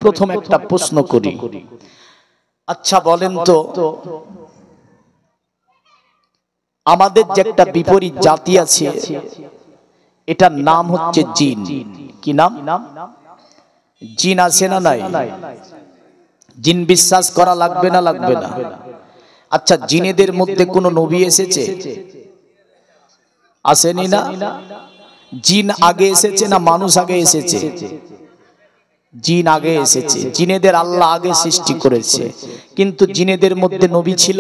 প্রথম একটা প্রশ্ন করি। আচ্ছা বলেন তো, আমাদের যে একটা বিপরীত জাতি আছে, এটার নাম হচ্ছে জিন। কি নাম? জিন আছে না নাই? জিন বিশ্বাস করা লাগবে না লাগবে না? আচ্ছা, জিনেদের মধ্যে কোনো নবী এসেছে? আসেনি না? জিন আগে এসেছে না মানুষ আগে এসেছে? জিন আগে এসেছে। জিনেদের আল্লাহ আগে সৃষ্টি করেছে, কিন্তু জিনেদের মধ্যে নবী ছিল?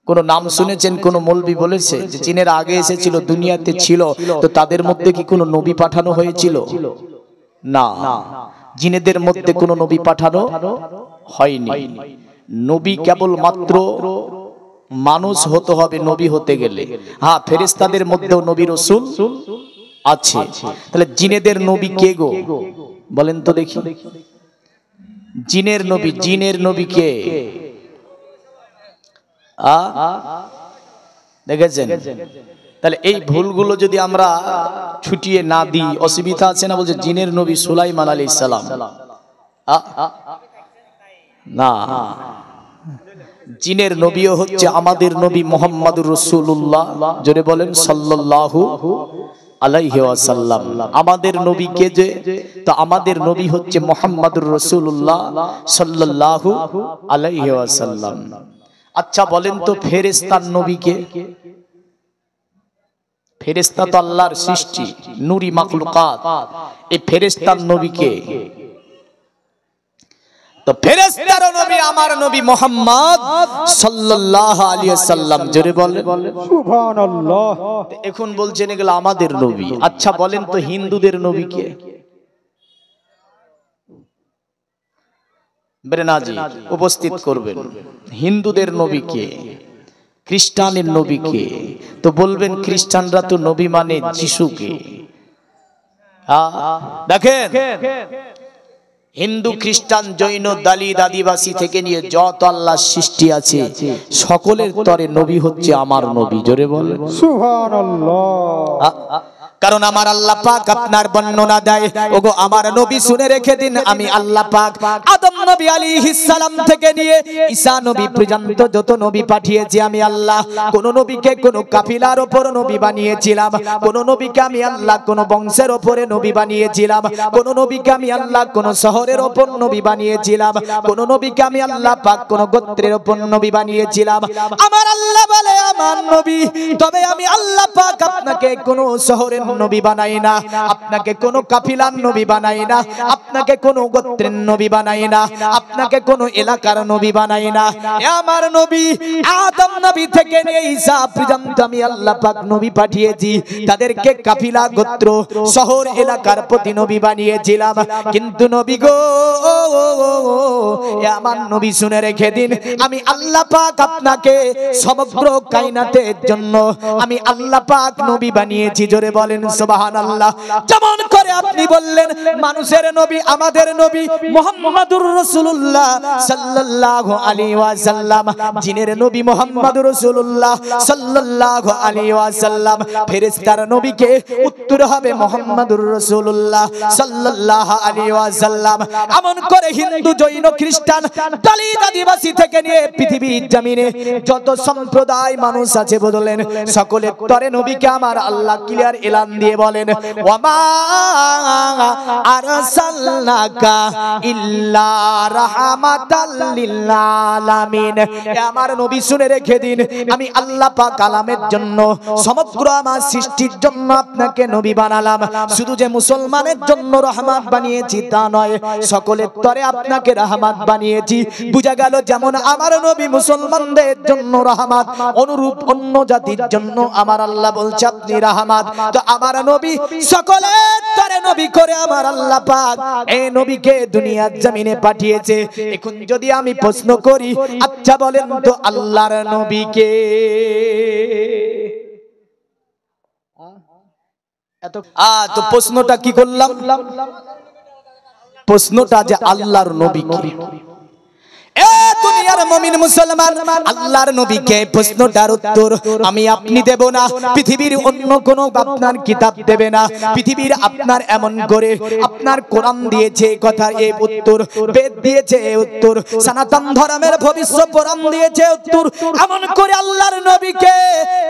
কোন নাম শুনেছেন? কোন মৌলবি বলেছে যে জিনেরা আগে এসেছিল, দুনিয়াতে ছিল, তো তাদের মধ্যে কি কোনো নবী পাঠানো হয়েছিল? না, জিনেদের মধ্যে কোনো নবী পাঠানো হয়নি। নবী কেবল মাত্র মানুষ হতে হবে নবী হতে গেলে। হ্যাঁ, ফেরেশতাদের মধ্যেও নবী রাসূল আছে। তাহলে জিনেদের নবী কে গো? বলেন তো দেখি। জিনের নবী, জিনের নবী কে? দেখেছেন? তাহলে এই ভুলগুলো যদি আমরা ছুটিয়ে না দিই, অসুবিধা আছে না? বলছে জিনের নবী সুলাইমান আলাইহিস সালাম। না, জিনের নবীও হচ্ছে আমাদের নবী মুহাম্মদুর রাসূলুল্লাহ। জোরে বলেন সাল্লাল্লাহু আলাইহি ওয়াসাল্লাম। আমাদের নবী কে যে? তো আমাদের নবী হচ্ছে মুহাম্মদুর রাসূলুল্লাহ সাল্লাল্লাহু আলাইহি ওয়াসাল্লাম। আচ্ছা বলেন তো, ফেরেশতার নবী কে? ফেরেশতা তো আল্লাহর সৃষ্টি, নূরি মাখলুকাত। এই ফেরেশতার নবী কে? তো ফেরেশতার নবী আমার নবী মুহাম্মদ সাল্লাল্লাহু আলাইহি ওয়াসাল্লাম। জোরে বলেন সুবহানাল্লাহ। এখন বলছেন এগুলো আমাদের নবী। আচ্ছা বলেন তো, হিন্দুদের নবী কে? বেরেনাজি উপস্থিত করবেন। হিন্দুদের নবী কে? খ্রিস্টানের নবী কে? তো বলবেন খ্রিস্টানরা তো নবী মানে যিশুকে। দেখেন, হিন্দু, খ্রিস্টান, জৈন, দালিত, আদিবাসী থেকে নিয়ে যত আল্লাহর সৃষ্টি আছে, সকলের তরে নবী হচ্ছে আমার নবী। জোরে বলেন সুবহানাল্লাহ। কারণ আমার আল্লাহ পাক আপনার বর্ণনা দেয়, ওগো আমার নবী শুনে রেখে দিন, আমি আল্লাহ পাক আদম নবী আলাইহিস সালাম থেকে নিয়ে ঈসা নবী পর্যন্ত যত নবী পাঠিয়েছি, আমি আল্লাহ কোন নবীকে কোন কাফিলার উপর নবী বানিয়েছিলাম, কোন নবীকে আমি আল্লাহ কোন বংশের উপরে নবী বানিয়েছিলাম, কোন নবীকে আমি আল্লাহ কোন শহরের উপর নবী বানিয়েছিলাম, কোন নবীকে আমি আল্লাহ পাক কোন গোত্রের উপর নবী বানিয়েছিলাম। আমার আল্লাহ বলে আমার নবী, তবে আমি আল্লাহ পাক আপনাকে কোন শহরের নবী বানাই না, আপনাকে কোন কাফিলার নবী বানাই না, আপনাকে কোন গোত্রের নবী বানাই না, আপনাকে কোন এলাকার নবী বানাই না। আমার নবী আদম নবী থেকে নিয়ে ঈসা পর্যন্ত আমি আল্লাহ পাক নবী পাঠিয়েছি, তাদেরকে কাফিলা, গোত্র, শহর, এলাকার প্রতি নবী বানিয়েছিলাম। কিন্তু নবী গো, আমার নবী শুনে রেখে দিন, আমি আল্লাহ পাক আপনাকে সমগ্র কায়নাতের জন্য আমি আল্লাহ পাক নবী বানিয়েছি। জোরে বলেন সুবহানাল্লাহ। যেমন করে আপনি বললেন মানুষের নবী আমাদের নবী মুহাম্মদুর রাসূলুল্লাহ সাল্লাল্লাহু আলাইহি ওয়াসাল্লাম, জিনের নবী মুহাম্মদুর রাসূলুল্লাহ সাল্লাল্লাহু আলাইহি ওয়াসাল্লাম, ফেরেশতার নবীকে উত্তর হবে মুহাম্মদুর রাসূলুল্লাহ সাল্লাল্লাহু আলাইহি ওয়াসাল্লাম। এমন করে হিন্দু, জৈন, খ্রিস্টান, দলিত, আদিবাসী থেকে নিয়ে পৃথিবীর জমিনে যত সম্প্রদায় মানুষ আছে বলেন, সকলের তরে নবীকে আমার আল্লাহ ক্লিয়ার এলান দিয়ে বলেন, ওয়ামা আরসালনাকা ইল্লা রাহমাতাল লিল আলামিন। আমার নবী শুনে রেখে দিন, আমি আল্লাহ পাক আলামের জন্য, সমগ্র আমার সৃষ্টির জন্য আপনাকে নবী বানালাম। শুধু যে মুসলমানের জন্য রহমত বানিয়েছি তা নয়, সকলের তরে আপনাকে রহমত বানিয়েছি। বুঝা গেল, যেমন আমার নবী মুসলমানদের জন্য রহমত, অনুরূপ অন্য জাতির জন্য আমার আল্লাহ বলছে আপনি রহমত। তো আমার নবী সকলের তরে নবী করে আমার আল্লাহ পাক এই নবীকে দুনিয়ার জমিনে পাঠিয়েছে। এখন যদি আমি প্রশ্ন করি, আচ্ছা বলেন তো আল্লাহর নবীকে? তো প্রশ্নটা কি করলাম? প্রশ্নটা যে আল্লাহর নবী কি, এ দুনিয়ার মুমিন মুসলমান, আল্লাহর নবীকে প্রশ্নটার উত্তর আমি আপনি দেব না, পৃথিবীর অন্য কোন আপনার কিতাব দেবে না। পৃথিবীর আপনার এমন করে আপনার কোরআন দিয়েছে কথা এই উত্তর, বেদ দিয়েছে এই উত্তর, সনাতন ধর্মের ভবিষ্যৎ পুরাণ দিয়েছে উত্তর, এমন করে আল্লাহর নবীকে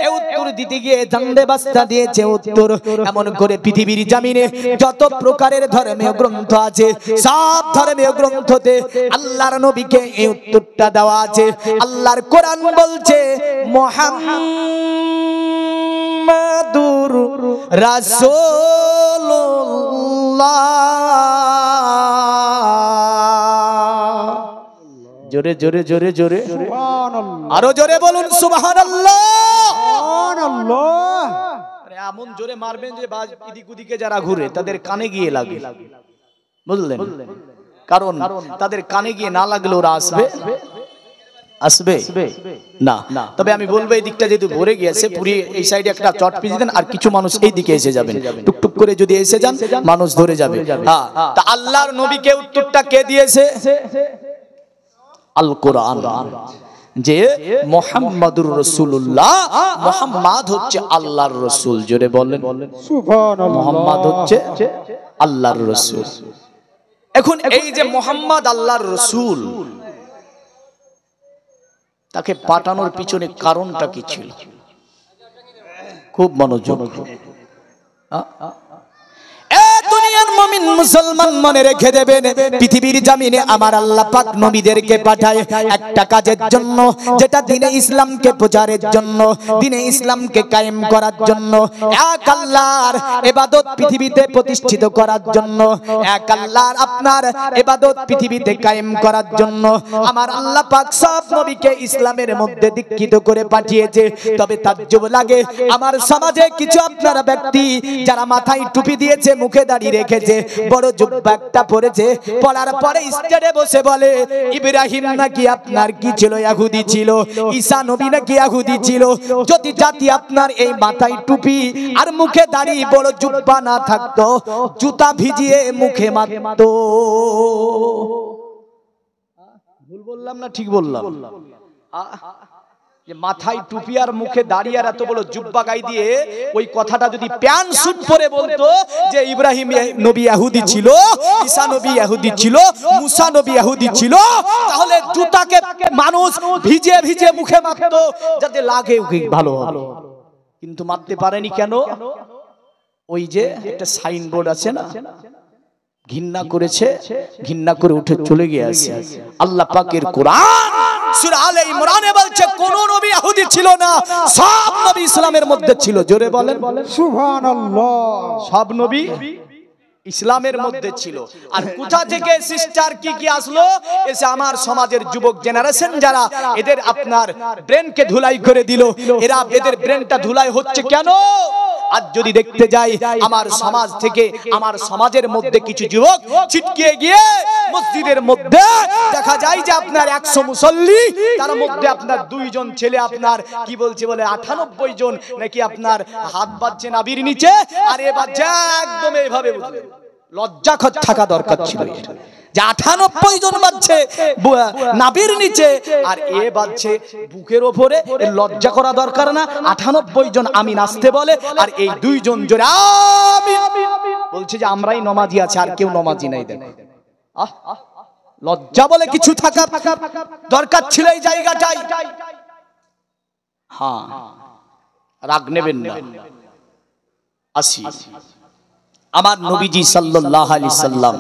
এই উত্তর দিতে গিয়ে জানদে বাস্তা দিয়েছে উত্তর। এমন করে পৃথিবীর জমিনে যত প্রকারের ধর্মীয় গ্রন্থ আছে সব ধর্মীয় গ্রন্থতে আল্লাহর নবীকে এই উত্তরটা দেওয়া আছে। আল্লাহর কোরআন বলছে মুহাম্মাদুর রাসূলুল্লাহ। জোরে জোরে জোরে জোরে আরো জোরে বলুন সুবহানাল্লাহ। এমন জোরে মারবেন যে এদিক ওদিকে যারা ঘুরে তাদের কানে গিয়ে লাগে, বুঝলেন? কারণ তাদের কানে গিয়ে না লাগলে ওরা আসবে না। তবে আমি বলবো এই দিকটা যেহেতু ভরে গিয়েছে, পুরি এই সাইডে একটা চট পিছিয়ে দেন, আর কিছু মানুষ এই দিকে এসে যাবেন, টুকটুক করে যদি এসে যান মানুষ ধরে যাবে। হ্যাঁ, তা আল্লাহর নবীকে উত্তরটা কে দিয়েছে? আল কোরআন, যে মুহাম্মাদুর রাসূলুল্লাহ, মুহাম্মদ হচ্ছে আল্লাহর রাসূল। জোরে বলেন সুবহানাল্লাহ। মুহাম্মদ হচ্ছে আল্লাহর রাসূল। এখন এই যে মুহাম্মদ আল্লাহর রাসূল, তাকে পাঠানোর পিছনে কারণটা কি ছিল? খুব মনোযোগ। দুনিয়ার মুমিন মুসলমান মনে রেখে দেবেন, পৃথিবীর জমিনে আমার আল্লাহ পাক নবীদেরকে পাঠায় একটা কাজের জন্য, যেটা দ্বীনে ইসলামকে প্রচারের জন্য, দ্বীনে ইসলামকে কায়েম করার জন্য, এক আল্লাহর ইবাদত পৃথিবীতে প্রতিষ্ঠিত করার জন্য, এক আল্লাহর আপনার ইবাদত পৃথিবীতে কায়েম করার জন্য আমার আল্লাহ পাক সব নবীকে ইসলামের মধ্যে দীক্ষিত করে পাঠিয়েছে। তবে তাজ্জব লাগে আমার সমাজে কিছু আপনার ব্যক্তি যারা মাথায় টুপি দিয়েছে, মুখে দাড়ি রেখেছে, বড় জুব্বা একটা পরেছে, পড়ার পরে স্টেজে বসে বলে ইব্রাহিম নাকি আপনার কি ছিল? ইহুদি ছিল। ঈসা নবী নাকি ইহুদি ছিল। যদি জাতি আপনার এই মাথায় টুপি আর মুখে দাড়ি বড় জুব্বা না থাকতো, জুতা ভিজিয়ে মুখে মারতো। ভুল বললাম না ঠিক বললাম? যে মাথায় টুপি আর মুখে দাড়ি আর এত বড় জুব্বা গায়ে দিয়ে ওই কথাটা যদি প্যান্ট স্যুট পরে বলতো যে ইব্রাহিম নবী ইহুদি ছিল, ঈসা নবী ইহুদি ছিল, মুসা নবী ইহুদি ছিল, তাহলে জুতাকে মানুষ ভিজে ভিজে মুখে মারতো যাতে লাগে ভালো হবে। কিন্তু মারতে পারেনি কেন? ওই যে একটা সাইনবোর্ড আছে না, ঘৃণা করেছে, ঘৃণা করে উঠে চলে গিয়েছে। আল্লাহ পাকের কোরআন সূরা আলে ইমরানে বলছে কোন নবী ইহুদি ছিল না, সব নবী ইসলামের মধ্যে ছিল। জোরে বলেন সুবহানাল্লাহ। সব নবী ইসলামের মধ্যে ছিল। আর কোথা থেকে সিস্টার কি কি আসলো? এসে আমার সমাজের যুবক জেনারেশন যারা এদের আপনার ব্রেনকে ধুলাই করে দিল। এরা এদের ব্রেনটা ধুলাই হচ্ছে কেন? আজ যদি দেখতে যাই আমার সমাজ থেকে, আমার সমাজের মধ্যে কিছু যুবক ছিটকে গিয়ে মসজিদের মধ্যে দেখা যায় যে আপনার 100 মুসল্লি, তার মধ্যে আপনার 2 জন ছেলে আপনার কি বলছে বলে 98 জন নাকি আপনার হাত বাজছে নাভির নিচে, আর এ বাজছে একদম এইভাবে। লজ্জা থাকা দরকার ছিল যে 98 জন বাজছে নাভির নিচে আর এ বাজছে বুকের ওপরে। লজ্জা করা দরকার না? 98 জন আমিন আসতে বলে আর এই 2 জন জোরে আমিন বলছে যে আমরাই নমাজি আছে আর কেউ নমাজি নাই। দেখ লজ্জা বলে কিছু থাকা দরকার ছিল এই জায়গাটাই। হ্যাঁ, রাগ নেবেন না। আসি, আমার নবীজি সাল্লাল্লাহু আলাইহি সাল্লাম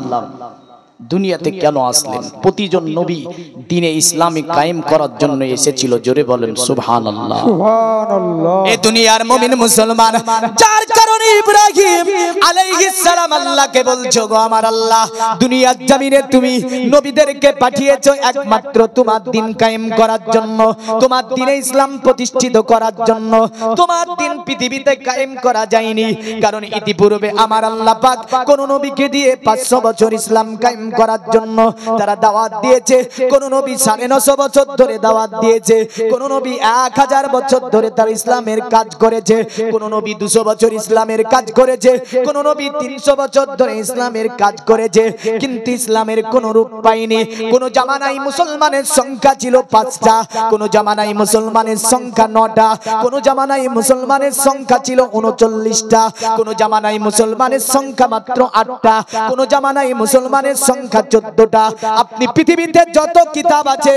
দুনিয়াতে কেন আসলেন? প্রতিজন নবী দ্বীনে ইসলামী কায়েম করার জন্য এসেছিল। জোরে বলেন সুবহানাল্লাহ। সুবহানাল্লাহ। এই দুনিয়ার মুমিন মুসলমান, যার কারণে ইব্রাহিম আলাইহিস সালাম আল্লাহকে বলছো, গো আমার আল্লাহ, দুনিয়ার জমিনে তুমি নবীদেরকে পাঠিয়েছো একমাত্র তোমার দ্বীন কায়েম করার জন্য, তোমার দ্বীনে ইসলাম প্রতিষ্ঠিত করার জন্য। তোমার দ্বীন পৃথিবীতে কায়েম করা যায়নি, কারণ ইতিপূর্বে আমার আল্লাহ পাক কোন নবীকে দিয়ে 500 বছর ইসলাম কায়েম কায়েম করার জন্য তারা দাওয়াত দিয়েছে। কোন নবী 950 বছর ধরে দাওয়াত দিয়েছে, কোন নবী 1000 বছর ধরে তার ইসলামের কাজ করেছে, কোন নবী 200 বছর ইসলামের কাজ করেছে, কোন নবী 300 বছর ধরে ইসলামের কাজ করেছে, কিন্তু ইসলামের কোন রূপ পায়নি। কোন জামানায় মুসলমানের সংখ্যা ছিল 5টা, কোন জামানায় মুসলমানের সংখ্যা 9টা, কোন জামানায় মুসলমানের সংখ্যা ছিল 39টা, কোন জামানায় মুসলমানের সংখ্যা মাত্র 8টা, কোন জামানায় মুসলমানের সংখ্যা 14টা। আপনি পৃথিবীতে যত কিতাব আছে,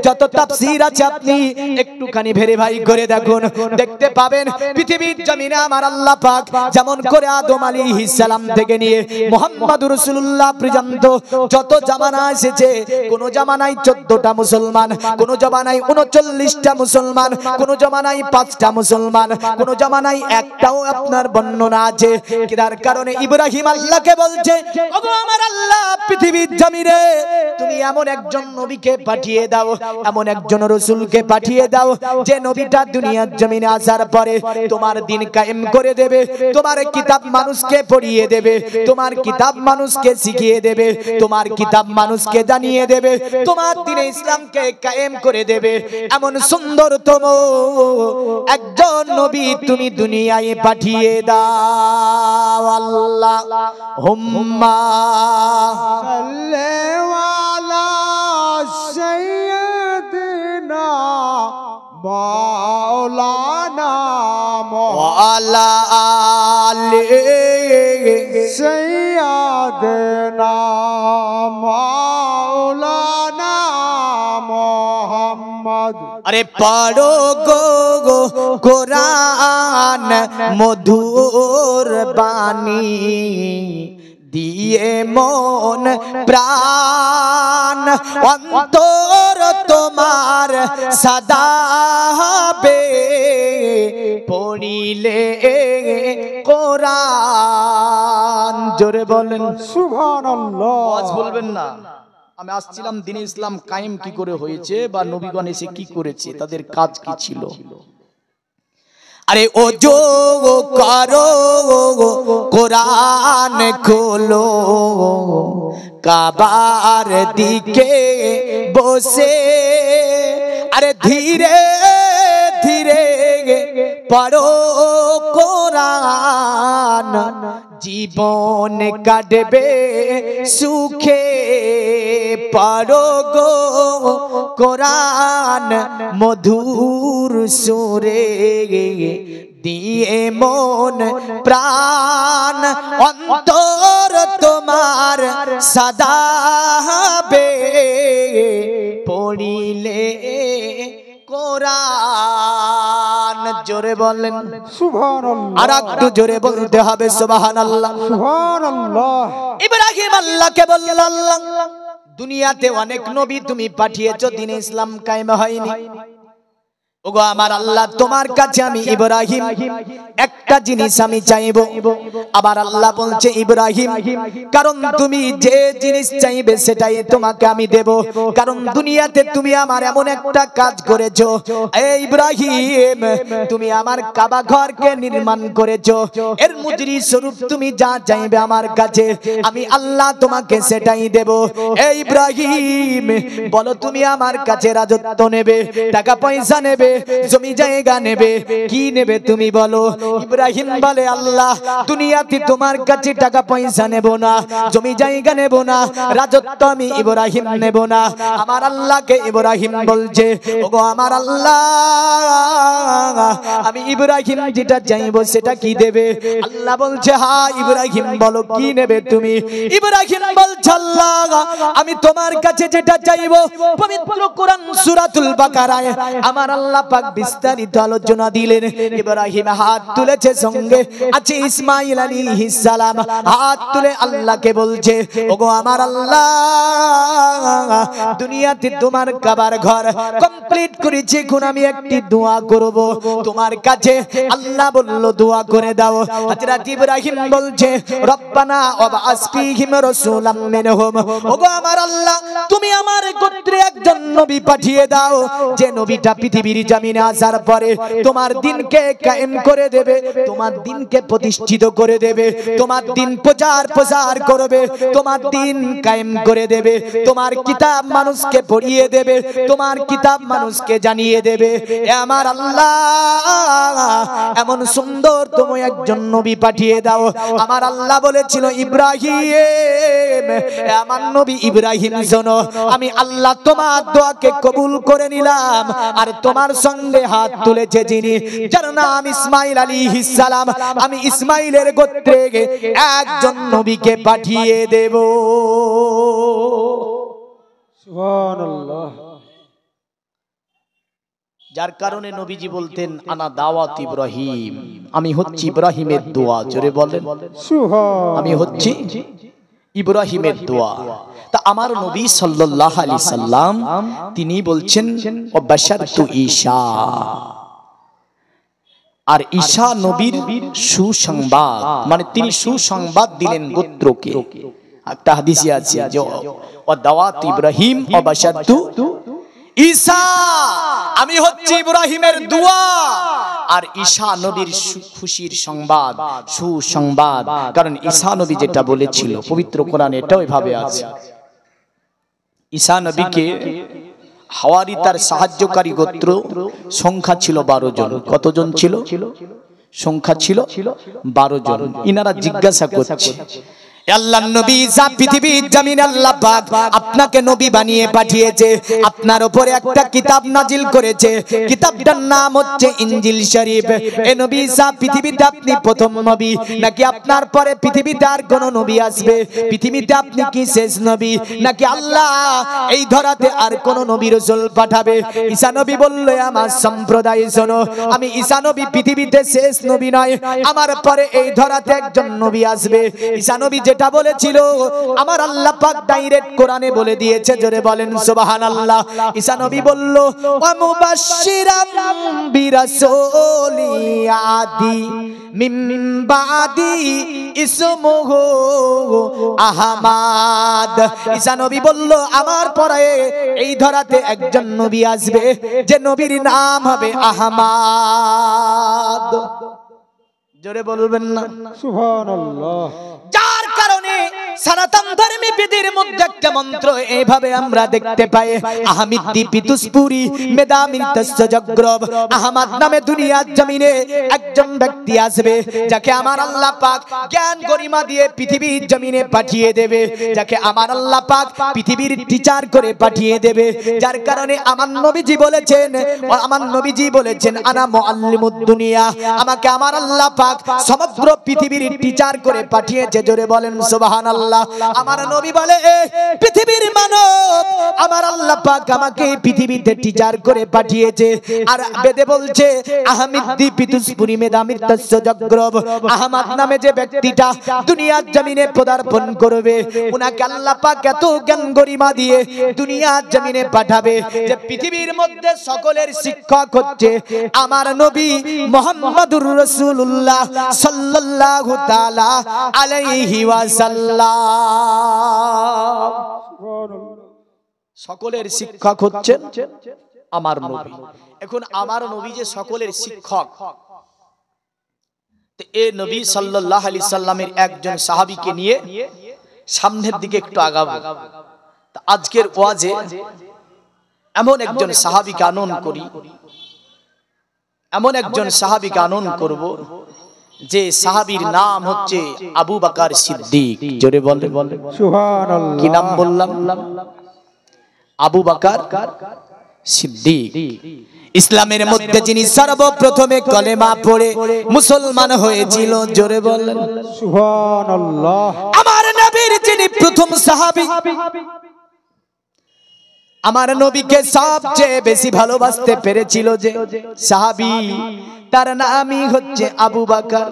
যত তাফসীর আছে, আপনি একটুখানি ভেরিফাই করে দেখুন, দেখতে পাবেন পৃথিবীর জমিনে আমার আল্লাহ পাক যেমন করে আদম আলাইহিস সালাম থেকে নিয়ে মুহাম্মদুর রাসূলুল্লাহ পর্যন্ত যত জামানা এসেছে, কোন জামানায় 14টা মুসলমান, কোন জামানায় 39টা মুসলমান, কোন জামানায় 5টা মুসলমান, কোন জামানায় একটাও আপনার বর্ণনা আছে। যার কারণে ইব্রাহিম আল্লাহকে বলছে, ওগো আমার আল্লাহ, পৃথিবীর জমিনে তুমি এমন একজন নবীকে পাঠিয়ে দাও, এমন একজন রাসূলকে পাঠিয়ে দাও, যে নবীটা দুনিয়ার জমিনে আসার পরে তোমার দিন কায়েম করে দেবে, তোমার কিতাব মানুষকে পড়িয়ে দেবে, তোমার কিতাব মানুষকে শিখিয়ে দেবে, তোমার কিতাব মানুষকে জানিয়ে দেবে, তোমার দিনে ইসলামকে কায়েম করে দেবে। এমন সুন্দরতম একজন নবী তুমি দুনিয়ায় পাঠিয়ে দাও। আল্লাহ হুম্মা সাল্লাল্লাহু সাইয়্যিদিনা মাওলানা ওয়ালা আলি সাইয়্যিদিনা মাওলানা মুহাম্মদ। আরে পড়ো গো কোরআন মধুর বাণী, দিয়ে মন প্রাণ অন্তর তোমার সদা হবে, পড়িলে কোরআন। জোরে বলেন সুবহানাল্লাহ। আওয়াজ বলবেন না। আমি আসছিলাম দ্বীনে ইসলাম কায়েম কি করে হয়েছে, বা নবীগণ এসে কি করেছে, তাদের কাজ কি ছিল। আরে ও যো করো কোরআন খোলো, কাবার দিকে বসে আরে ধীরে ধীরে পড়ো কোরআন, জীবন কাটবে সুখে। পড়ো গো কোরআন মধুর সুরে, দিয়ে মন প্রাণ অন্তর তোমার সদা হবে, পড়িলে কোরআন। জোরে বলেন সুবহানাল্লাহ। আর একটু জোরে বলতে হবে সুবহানাল্লাহ। সুবহানাল্লাহ। ইব্রাহিম আল্লাহকে বলল, আল্লাহ দুনিয়াতে অনেক নবী তুমি পাঠিয়েছো, দ্বীনে ইসলাম কায়েম হয়নি। ওগো আমার আল্লাহ, তোমার কাছে আমি ইব্রাহিম একটা জিনিস আমি চাইবো। আবার আল্লাহ বলছে, ইব্রাহিম কারণ তুমি যে জিনিস চাইবে সেটাই তোমাকে আমি দেব, কারণ দুনিয়াতে তুমি আমার এমন একটা কাজ করেছো। এই ইব্রাহিম, তুমি আমার কাবা ঘরকে নির্মাণ করেছো, এর মুজরি স্বরূপ তুমি যা চাইবে আমার কাছে আমি আল্লাহ তোমাকে সেটাই দেব। এই ইব্রাহিম বলো, তুমি আমার কাছে রাজত্ব নেবে, টাকা পয়সা নেবে, জমি জায়গা নেবে, কি নেবে তুমি বলো? ইব্রাহিম বলে, আল্লাহ দুনিয়াতে তোমার কাছে টাকা পয়সা নেব না, জমি জায়গা নেব না, রাজত্ব আমি ইব্রাহিম নেব না। আমার আল্লাহকে ইব্রাহিম বলছে, ওগো আমার আল্লাহ, আমি ইব্রাহিম যেটা চাইবো সেটা কি দেবে? আল্লাহ বলছে, হ্যাঁ ইব্রাহিম বলো কি নেবে তুমি? ইব্রাহিম বলছে, আল্লাহ আমি তোমার কাছে যেটা চাইবো, পবিত্র কোরআন সূরাতুল বাকারায় আমার আল্লাহ পাক বিস্তারিত আলোচনা দিলেন। ইব্রাহিম হাত তুলেছে, সঙ্গে আছে ইসমাঈল আলাইহিস সালাম, হাত তুলে আল্লাহকে বলছে, ওগো আমার আল্লাহ, দুনিয়াতে তোমার কাবার ঘর কমপ্লিট করেছি, এখন আমি একটি দোয়া করব তোমার কাছে। আল্লাহ বলল দোয়া করে দাও। হযরত ইব্রাহিম বলছে রব্বানা ওয়াবআস ফীহিম রাসূলাম মিনহুম, ওগো আমার আল্লাহ তুমি আমার গোত্রে একজন নবী পাঠিয়ে দাও, যে নবীটা পৃথিবীর জমিনে আসার পরে তোমার দিনকে কায়েম করে দেবে, তোমার দিনকে প্রতিষ্ঠিত করে দেবে, তোমার দিন প্রচার করবে, তোমার দিন কায়েম করে দেবে, তোমার কিতাব মানুষকে পড়িয়ে দেবে, তোমার কিতাব মানুষকে জানিয়ে দেবে। এ আমার আল্লাহ এমন সুন্দর তুমি একজন নবী পাঠিয়ে দাও। আমার আল্লাহ বলেছিল ইব্রাহিম, আমার নবী ইব্রাহিম শোনো, আমি আল্লাহ তোমার দোয়াকে কবুল করে নিলাম, আর তোমার সঙ্গে হাত তুলেছে যিনি, যার নাম ইসমাইল আলাইহিস সালাম, আমি ইসমাইলের গোত্রে একজন নবীকে পাঠিয়ে দেব। সুবহানাল্লাহ। যার কারণে নবীজি বলতেন আনা দাওয়াত ইব্রাহিম, আমি হচ্ছি ইব্রাহিমের দোয়া। জোরে বলেন সুবহান। আমি হচ্ছি ইব্রাহিমের দোয়া। তা আমার নবী সাল্লাল্লাহু আলাইহি সাল্লাম তিনি বলছেন ওয়াবাশারতু ঈসা, আর ঈসা নবীর সুসংবাদ, মানে তিনি সুসংবাদ দিলেন গোত্রকে। একটা হাদিসে আছে যে ওয়া দাওয়াত ইব্রাহিম ওয়াবাশারতু ঈসা, আমি হচ্ছি ইব্রাহিমের দোয়া আর ঈসা নবীর খুশির সংবাদ, সুসংবাদ। কারণ ঈসা নবী যেটা বলেছিল পবিত্র কোরআনে এটাও এভাবে আছে। ঈসা নবীকে হাওয়ারি তার সাহায্যকারী গোত্র সংখ্যা ছিল 12 জন। কতজন ছিল? সংখ্যা ছিল 12 জন। ইনারা জিজ্ঞাসা করছে আল্লাহর নবী ঈসা পৃথিবীর জমিনে আল্লাহ পাক আপনাকে নবী বানিয়ে পাঠিয়েছে, আপনার উপরে একটা কিতাব নাজিল করেছে, কিতাবটার নাম হচ্ছে ইনজিল শরীফ। এই নবী ঈসা পৃথিবীতে আপনি প্রথম নবী, নাকি আপনার পরে পৃথিবীতে আর কোন নবী আসবে? পৃথিবীতে আপনি কি শেষ নবী, নাকি আল্লাহ এই ধরাতে আর কোন নবী রাসূল পাঠাবে? ঈসা নবী বলল আমার সম্প্রদায় শোনো, আমি ঈসা নবী পৃথিবীতে শেষ নবী নয়, আমার পরে এই ধরাতে একজন নবী আসবে। ঈসা নবী যেটা বলেছিল আমার আল্লাহ পাক ডাইরেক্ট কোরআনে বলে দিয়েছে। জোরে বলেন সুবহানাল্লাহ। ঈসা নবী বলল ওয়া মুবাশশিরাম বিরাসূলি আদি মিন বাদি ইসমুহু আহমদ। ঈসা নবী বলল আমার পরে এই ধরাতে একজন নবী আসবে, যে নবীর নাম হবে আহমদ। জোরে বলবেন না সুবহানাল্লাহ। যার কারণে সনাতন ধর্মী বিধির মধ্যে একটা মন্ত্র এইভাবে আমরা দেখতে পাই, আহমিদ্দি পিতুসপুরি মেদামিন তসজগ্রব। আহমদ নামে দুনিয়ার জমিনে একজন ব্যক্তি আসবে, যাকে আমার আল্লাহ পাক জ্ঞান গরিমা দিয়ে পৃথিবীর জমিনে পাঠিয়ে দেবে, যাকে আমার আল্লাহ পাক পৃথিবীর টিচার করে পাঠিয়ে দেবে। যার কারণে আমার নবীজি বলেছেন আনা মুআল্লিমুদ দুনিয়া, আমাকে আমার আল্লাহ পাক সমগ্র পৃথিবীর টিচার করে পাঠিয়েছে। জোরে বলেন সুবহানাল্লাহ। আমার নবী বলে পৃথিবীর মানব আমার আল্লাহ পাক আমাকে পৃথিবীতে টিচার করে পাঠিয়েছে। আর বেদে বলছে আহমিদ্দি পিতুসপুরি মেদামির তসজগ্রব, আহমদ নামে যে ব্যক্তিটা দুনিয়ার জমিনে পদার্পণ করবে, উনাকে আল্লাহ পাক এত জ্ঞান গরিমা দিয়ে দুনিয়ার জমিনে পাঠাবে যে পৃথিবীর মধ্যে সকলের শিক্ষক হচ্ছে আমার নবী মুহাম্মদুর রাসূলুল্লাহ সাল্লাল্লাহু তাআলা আলাইহি ওয়াসাল্লাম। সকলের শিক্ষক হচ্ছেন আমার নবী। এখন আমার নবী যে সকলের শিক্ষক, তো এই নবী সাল্লাল্লাহু আলাইহি সাল্লামের একজন সাহাবীকে নিয়ে সামনের দিকে একটু আগাবো। আজকের ওয়াজে এমন একজন সাহাবীকে আনয়ন করি, এমন একজন সাহাবীকে আনয়ন করব যে সাহাবীর নাম হচ্ছে আবু বকর সিদ্দিক। জোরে বলেন সুবহানাল্লাহ। কি নাম বললাম? আবু বকর সিদ্দিক। ইসলামের মধ্যে যিনি সর্বপ্রথমে কলেমা পড়ে মুসলমান হয়েছিল। জোরে বলেন সুবহানাল্লাহ। আমার নবীর যিনি প্রথম সাহাবী, আমার নবীকে সবচেয়ে বেশি ভালোবাসতে পেরেছিল যে সাহাবী, তার নামই হচ্ছে আবু বকর।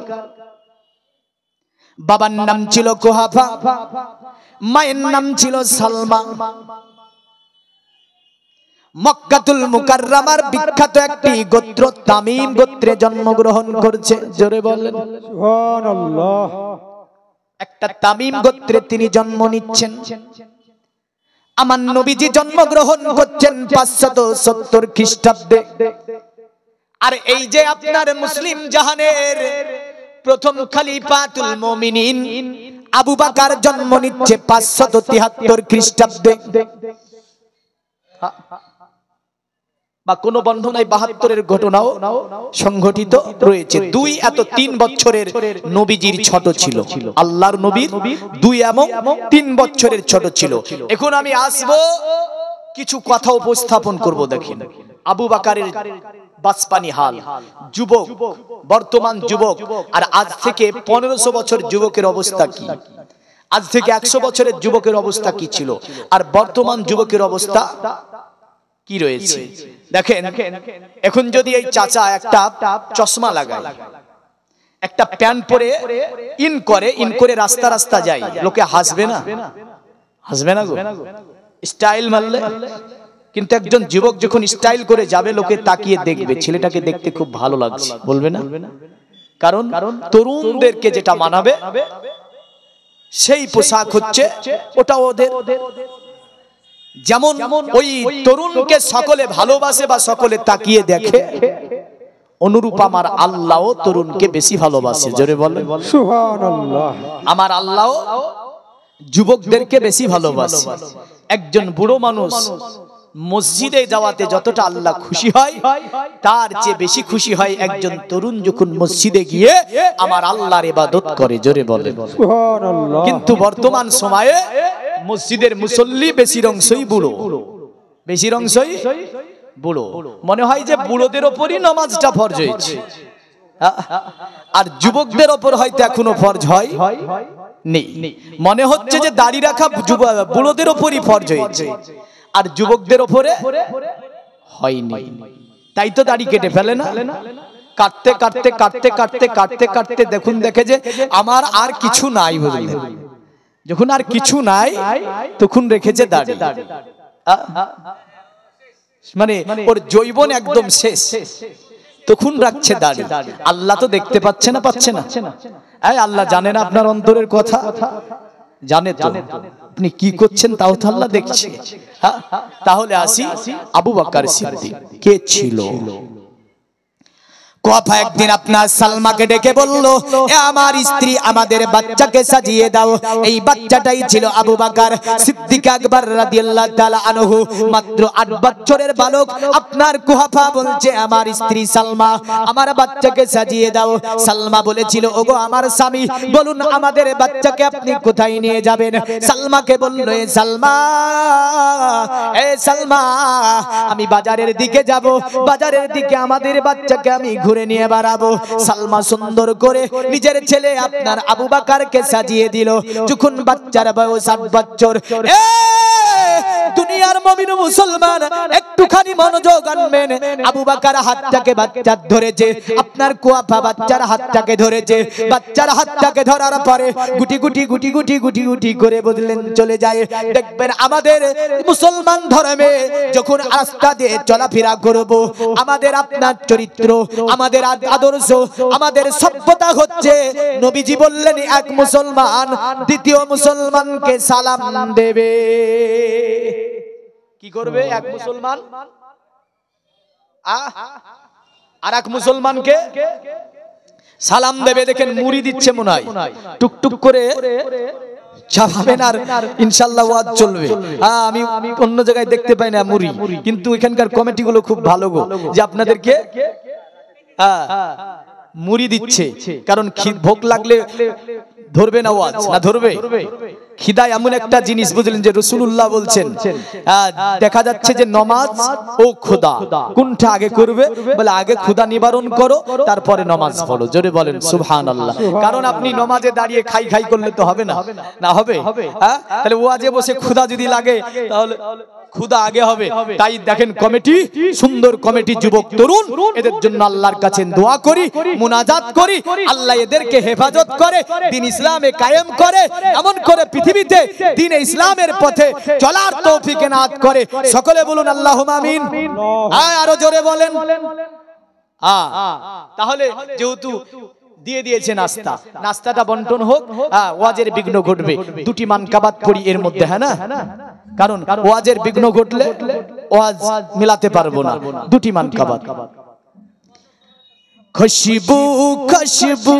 বাবার নাম ছিল কুহাফা, মায়ের নাম ছিল সালমা। মক্কাতুল মুকাররমার বিখ্যাত একটি গোত্র তামিম গোত্রে জন্মগ্রহণ করছে। জোরে বলেন সুবহানাল্লাহ। একটা তামিম গোত্রে তিনি জন্ম নিচ্ছেন। আমার নবীজি জন্মগ্রহণ করছেন 570 খ্রিস্টাব্দে। আর এই যে আপনার মুসলিম জাহানের প্রথম খলিফাতুল মুমিনিন আবু বকর জন্ম নিচ্ছে 573 খ্রিস্টাব্দে। বা কোন বর্ণনায় 72-এর ঘটনাও সংঘটিত রয়েছে। 2 এত 3 বছরের নবীজির ছোট ছিল, আল্লাহর নবীর 2 এবং 3 বছরের ছোট ছিল। এখন আমি আসব কিছু কথা উপস্থাপন করব। দেখেন আবু বকরের বাসপানি হাল, যুবক, বর্তমান যুবক, আর আজ থেকে 1500 বছর যুবকের অবস্থা কি, আজ থেকে 100 বছরের যুবকের অবস্থা কি ছিল, আর বর্তমান যুবকের অবস্থা কি রয়েছে। দেখেন এখন যদি এই চাচা একটা চশমা লাগায়, একটা প্যান্ট পরে ইন করে রাস্তা রাস্তা যায়, লোকে হাসবে না? হাসবে না গো? স্টাইল মারলে। কিন্তু একজন যুবক যখন স্টাইল করে যাবে, লোকে তাকিয়ে দেখবে, ছেলেটাকে দেখতে খুব ভালো লাগছে, বলবে না? কারণ তরুণদেরকে যেটা মানাবে সেই পোশাক হচ্ছে ওটা ওদের। যেমন ওই তরুণকে সকলে ভালোবাসে বা সকলে তাকিয়ে দেখে, অনুরূপ আমার আল্লাহ তরুণকে বেশি ভালোবাসে। জোরে বলেন সুবহানাল্লাহ। আমার আল্লাহ যুবকদেরকে বেশি ভালোবাসে। একজন বুড়ো মানুষ মসজিদে যাওয়াতে যতটা আল্লাহ খুশি হয়, তার চেয়ে বেশি খুশি হয় একজন তরুণ যখন মসজিদে গিয়ে আমার আল্লাহর ইবাদত করে। জোরে বলেন সুবহানাল্লাহ। কিন্তু বর্তমান সময়ে মসজিদের মুসল্লি বেশির অংশই বুড়ো, বেশির অংশই বুড়ো। মনে হয় যে বুড়োদের ওপরই নামাজটা ফরজ হয়েছে, আর যুবকদের ওপর হয়তো এখনো ফরজ হয় নেই। মনে হচ্ছে যে দাড়ি রাখা বুড়োদের ওপরই ফরজ হয়েছে, আর যুবকদের ওপরে হয়নি। তাই তো দাড়ি কেটে ফেলে না? কাটতে কাটতে কাটতে কাটতে কাটতে কাটতে দেখুন দেখে যে আমার আর কিছু নাই, বুঝলেন? যখন আর কিছু নাই তখন রেখেছে দাড়ি, মানে ওর যৌবন একদম শেষ, তখন রাখছে দাড়ি। আল্লাহ তো দেখতে পাচ্ছে না, পাচ্ছে না? আল্লাহ জানে না আপনার অন্তরের কথা? জানে তো। আপনি কি করছেন তাও তো আল্লাহ দেখছে। তাহলে আসি আবু বকর সিদ্দিক কে ছিল। কথা একদিন আপনার সালমাকে ডেকে বলল, এ আমার স্ত্রী, আমাদের বাচ্চাকে সাজিয়ে দাও। এই বাচ্চাটাই ছিল আবু বকর সিদ্দিক আকবর রাদিয়াল্লাহু তাআলা আনহু। মাত্র 8 বছরের বালক আপনার কুহাফা বলছে, আমার স্ত্রী সালমা, আমার বাচ্চাকে সাজিয়ে দাও। সালমা বলেছিল, ওগো আমার স্বামী, বলুন আমাদের বাচ্চাকে আপনি কোথায় নিয়ে যাবেন? সালমাকে বলল, এ সালমা, এ সালমা, আমি বাজারের দিকে যাব, বাজারের দিকে আমাদের বাচ্চাকে আমি ঘুরে নিয়ে বাড়াবো। সালমা সুন্দর করে নিজের ছেলে আপনার আবু বকরকে সাজিয়ে দিল। যখন বাচ্চার বয়স 8 বছর, দুনিয়ার মুমিন মুসলমান একটুখানি মনোযোগ আনবেন। আবু বকর হাতটাকে বাচ্চার ধরেছে, আপনার কুয়াফা বাচ্চার হাতটাকে ধরেছে। বাচ্চার হাতটাকে ধরার পরে গুটি গুটি গুটি গুটি গুটি গুটি করে বদলেন চলে যায়। দেখবেন আমাদের মুসলমান ধর্মে যখন রাস্তা দিয়ে চলাফেরা করব, আমাদের আপনার চরিত্র, আমাদের আদর্শ, আমাদের সভ্যতা হচ্ছে, নবীজি বললেন এক মুসলমান দ্বিতীয় মুসলমানকে সালাম দেবে। কি করবে? এক মুসলমান আর এক মুসলমানকে সালাম দেবে। দেখেন মুড়ি দিচ্ছে মনে হয়, টুকটুক করে চাপাবেন আর ইনশাআল্লাহ ওয়াজ চলবে। আমি অন্য জায়গায় দেখতে পাই না মুড়ি, কিন্তু এখানকার কমিটি গুলো খুব ভালো গো, যে আপনাদেরকে মুড়ি দিচ্ছে। কারণ ভোগ লাগলে ধরবে না ওয়াজ, না ধরবে? খিদা এমন একটা জিনিস, বুঝলেন, যে রাসূলুল্লাহ বলছেন, দেখা যাচ্ছে যে নামাজ ও খোদা কোনটা আগে করবে? বলে আগে খোদা নিবারণ করো, তারপরে নামাজ পড়ো। জোরে বলেন সুবহানাল্লাহ। কারণ আপনি নামাজে দাঁড়িয়ে খাই খাই করলে তো হবে না, না হবে? তাহলে ওয়াজে বসে খোদা যদি লাগে তাহলে খুদা আগে হবে। তাই দেখেন কমিটি, সুন্দর কমিটি, যুবক তরুণ, এদের জন্য আল্লাহর কাছে দোয়া করি, মুনাজাত করি, আল্লাহ এদেরকে হেফাজত করে, দ্বীন ইসলামে কায়েম করে, এমন করে পৃথিবী পৃথিবীতে দ্বীন ইসলামের পথে চলার তৌফিক এনায়েত করে। সকলে বলুন আল্লাহুম্মা আমিন। আরো জোরে বলেন। তাহলে যেহেতু দিয়ে দিয়েছে নাস্তা, নাস্তাটা বন্টন হোক, ওয়াজের বিঘ্ন ঘটবে। দুটি মানকাবাত পড়ি এর মধ্যে, হ্যাঁ না? কারণ ওয়াজের বিঘ্ন ঘটলে ওয়াজ মিলাতে পারবো না। দুটি মানকাবাত। খুশবু খুশবু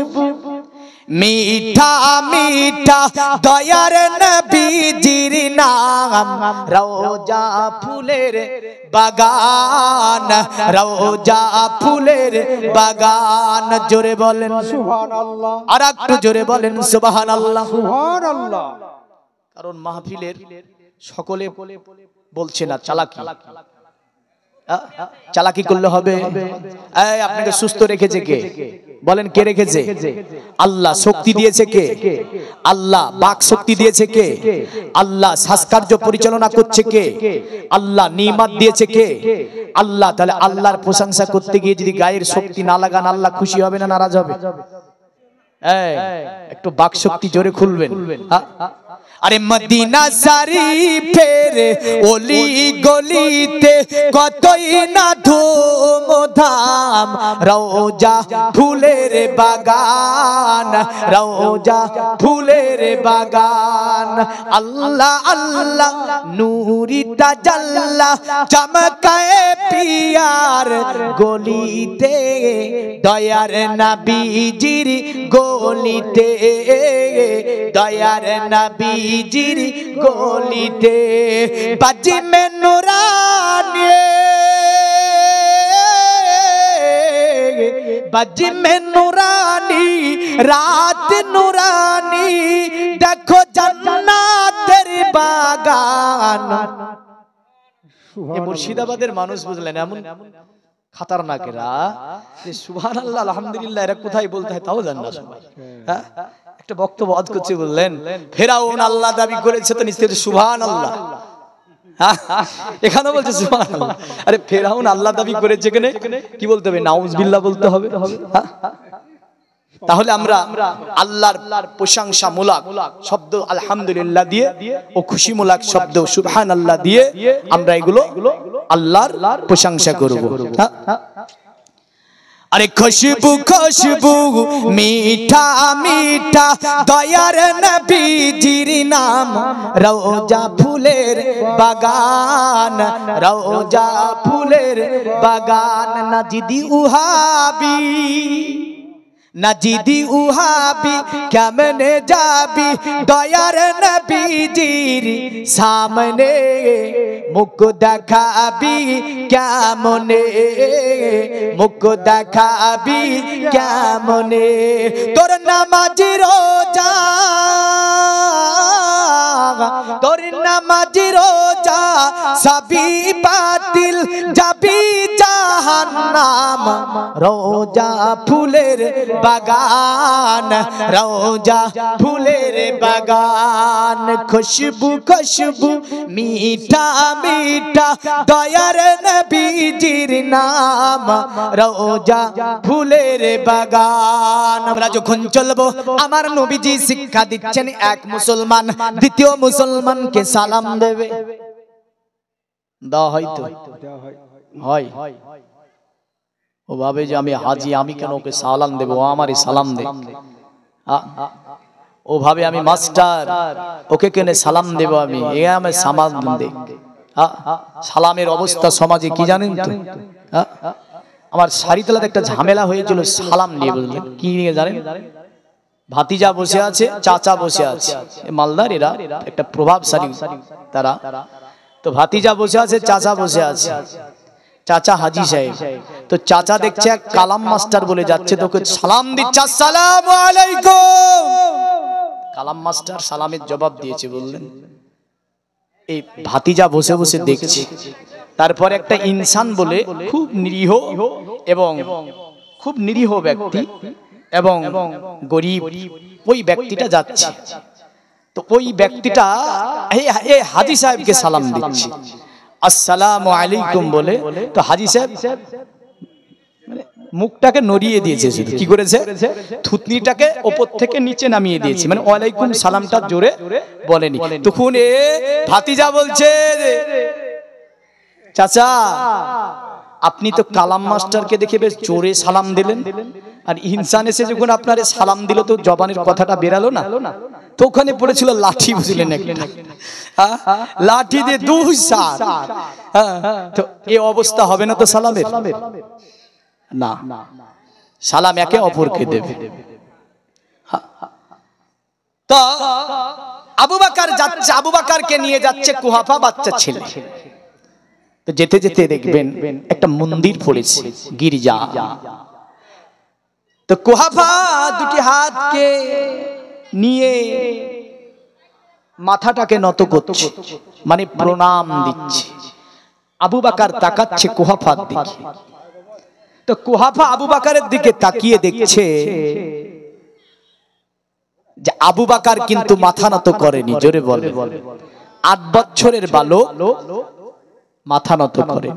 मीठा मीठा दयार नबीजिर नाम रोजा फुलेर बागान रोजा फुलेर बागान जोरे बोलें सुबहानाल्लाह और एकटू जोरे बोलें सुबहानाल्लाह सुबहानाल्लाह कारण महफिलेर सकले बोलছে না চালাকি চালাকি করলে হবে এই আপনাকে সুস্থ রেখেছে কে বলেন কে রেখেছে আল্লাহ শক্তি দিয়েছে কে আল্লাহ বাক শক্তি দিয়েছে কে আল্লাহ শ্বাসকার্য পরিচালনা করছে কে আল্লাহ নিয়ামত দিয়েছে কে আল্লাহ তাহলে আল্লাহর প্রশংসা করতে গিয়ে যদি গায়ের শক্তি না লাগান আল্লাহ খুশি হবে না নারাজ হবে এই একটু বাক শক্তি জোরে খুলবেন अरे मदीना शरीफेर ओली गलिते कतई ना धूम धाम रोजा फुलेर बागान रोजा फुलेर बागान अल्लाह अल्लाह नूरी ताजल्ला चमकाए पियार गलिते दयार नबीजिर गलिते दयार नबी जिरी गोलीते बाजी में नूरानी बाजी में नूरानी रात नूरानी देखो जन्नतेर बागान ये मुर्शिदाबादेर मानुष बुझलेन एमन खतरनाकेरा যে সুবহানাল্লাহ আলহামদুলিল্লাহ এরা কোথায় বলতে হয় তাও জানেন না সবাই হ্যাঁ একটা বক্তব্য আদ করতে বললেন ফেরাউন আল্লাহ দাবি করেছে তো নিশ্চয়ই সুবহানাল্লাহ এখানে বলছে সুবহানাল্লাহ আরে ফেরাউন আল্লাহ দাবি করেছে কেনে কি বলতে হবে নাউজুবিল্লাহ বলতে হবে তাহলে আমরা আল্লাহর প্রশংসামূলক শব্দ আলহামদুলিল্লাহ দিয়ে ও খুশিমূলক শব্দ সুবহানাল্লাহ দিয়ে আমরা এগুলো আল্লাহর প্রশংসা করব अरे खुशबू खुशबू मीठा मीठा दयार नबीजिर नाम रोजा फुलेर बागान रोजा फुलेर बागान नजिदी उहाबी नजिदी उहाबी केमने जाबी दयार नबीजिर सामने मुख देखाबी केमने मुख देखाबी केमने तोर नामाज रोजा तोर नामाज रोजा सभी बातिल जाबी जहन्नाम रोजा फुलेर बागान रोजा फुलेर बागान खुशबू खुशबू मीठा मीठा दयार नबीजिर नाम रोजा फुलेर बागान আমরা যখন চলবো আমার নবীজি শিক্ষা দিচ্ছেন এক মুসলমান দ্বিতীয় মুসলমানকে সালাম দেবে দাও হয়তো হয় ও ভাবে যে আমি হাজি আমি কেন ওকে সালাম দেব ও আমারই সালাম দে ও ভাবে আমি মাস্টার ওকে কেন সালাম দেব আমি এ আমি সালাম দে সালামের অবস্থা সমাজে কি জানেন তো আমার সারিতলাতে একটা ঝামেলা হয়েছিল সালাম নিয়ে বুঝলেন কি নিয়ে জানেন ভাতিজা বসে আছে চাচা বসে আছে মালদার এরা একটা প্রভাবশালী তারা তো ভাতিজা বসে আছে চাচা বসে আছে চাচা হাজি সাহেব তো চাচা দেখছে এক কালাম মাস্টার বলে যাচ্ছে তোকে সালাম দিচ্ছে আসসালামু আলাইকুম কালাম মাস্টার সালামের জবাব দিয়েছে বললেন এই ভাতিজা বসে বসে দেখছে তারপর একটা ইনসান বলে খুব নিরীহ এবং খুব নিরীহ ব্যক্তি এবং গরিব ওই ব্যক্তিটা যাচ্ছে তো ওই ব্যক্তিটা এই হাজি সাহেবকে সালাম দিচ্ছে আসসালামু আলাইকুম বলে তো হাজি সাহেব মুখটাকে নড়িয়ে দিয়েছে, শুধু কি করেছে, থুতনিটাকে ওপর থেকে নিচে নামিয়ে দিয়েছে, মানে ওয়ালাইকুম সালামটা জোরে বলেনি। তখন এ ভাতিজা বলছে, চাচা আপনি তো কালাম মাস্টারকে দেখে বেশ জোরে সালাম দিলেন, আর ইনসান এসে যখন আপনারে সালাম দিল তো জবানের কথাটা বেরালো না। তো ওখানে পড়েছিল লাঠি, বুঝলেন, একটা লাঠি দিয়ে দুই সার। তো এই অবস্থা হবে না তো সালামের, না, সালাম একে অপরকে দেবে। তো আবু বকর যাচ্ছে, আবু বকরকে নিয়ে যাচ্ছে কুহাফা, বাচ্চা ছেলে। তো যেতে যেতে দেখবেন একটা মন্দির পড়েছে, গির্জা। তো কুহাফা দুটি হাতকে নিয়ে মাথাটাকে নত করছে, মানে প্রণাম দিচ্ছে। আবু বকর তাকাচ্ছে কুহাফার দিকে। তো কুহাফা আবু বকরের দিকে তাকিয়ে দেখছে যে আবু বকর কিন্তু মাথা নত করেনি, জোরে বলে। 8 বছরের বালক মাথা নত করে।